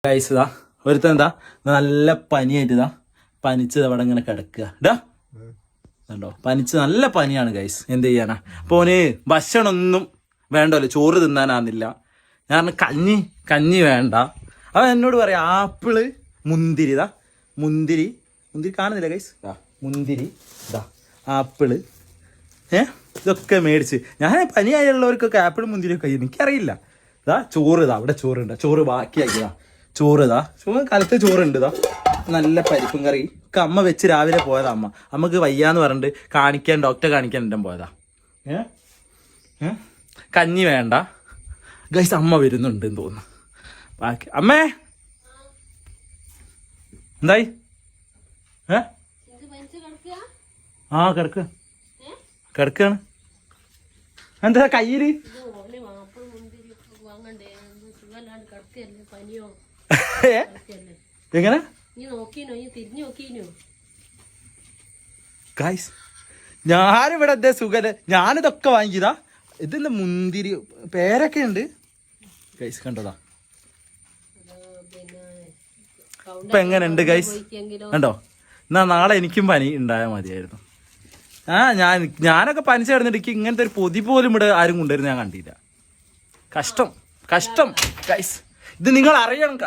Guys ഇതാ ഒരുത്തൻ എന്താ നല്ല പനിയായിട്ട് ഇതാ പനിച്ചത് അവിടെ ഇങ്ങനെ കിടക്കുക ഇടാ കണ്ടോ, പനിച്ച് നല്ല പനിയാണ് ഗൈസ്. എന്ത് ചെയ്യാനാ? അപ്പോൾ ഓന് ഭക്ഷണമൊന്നും വേണ്ടല്ലോ, ചോറ് തിന്നാനാന്നില്ല. ഞാൻ കഞ്ഞി വേണ്ട. അവൻ എന്നോട് പറയാം ആപ്പിള് മുന്തിരി ഇതാ മുന്തിരി കാണുന്നില്ല ഗൈസ്, മുന്തിരി ഇതാ ആപ്പിള് ഇതൊക്കെ മേടിച്ച്. ഞാൻ പനിയായുള്ളവർക്കൊക്കെ ആപ്പിളും മുന്തിരിയൊക്കെ എനിക്കറിയില്ല. ഇതാ ചോറ് ഇതാ അവിടെ ചോറുണ്ട്, ചോറ് ബാക്കിയാക്കിയതാ ചോറ് കാലത്ത് ചോറുണ്ട് ഇതാ നല്ല പരിപ്പും കറി ഒക്കെ അമ്മ വെച്ച് രാവിലെ പോയതാ. അമ്മക്ക് വയ്യാന്ന് പറഞ്ഞിട്ട് ഡോക്ടറെ കാണിക്കാൻ പോയതാ. കഞ്ഞി വേണ്ട ഗൈസ്, അമ്മ വരുന്നുണ്ട് എന്ന് തോന്നുന്നു. ബാക്കി അമ്മേ എന്തായി? കിടക്കാണ്. എന്താ കയ്യില്? എങ്ങനെ ഗൈസ് ഞാനിവിടെ എന്തേ സുഖല്ലേ, ഞാനിതൊക്കെ വാങ്ങിയതാ. ഇതെന്താ മുന്തിരി പേരൊക്കെ ഉണ്ട് ഗൈസ്, കണ്ടതാ. ഇപ്പൊ എങ്ങനെ ഉണ്ട് ഗൈസ്, കണ്ടോ? എന്നാ നാളെ എനിക്കും പനി ഉണ്ടായാൽ മതിയായിരുന്നു. ഞാനൊക്കെ പനിച്ച് കിടന്നിട്ട് ഇങ്ങനത്തെ ഒരു പൊതി പോലും ഇവിടെ ആരും കൊണ്ടുവരുന്ന ഞാൻ കണ്ടില്ല. കഷ്ടം ഗൈസ്, ഇത് നിങ്ങൾ അറിയണം.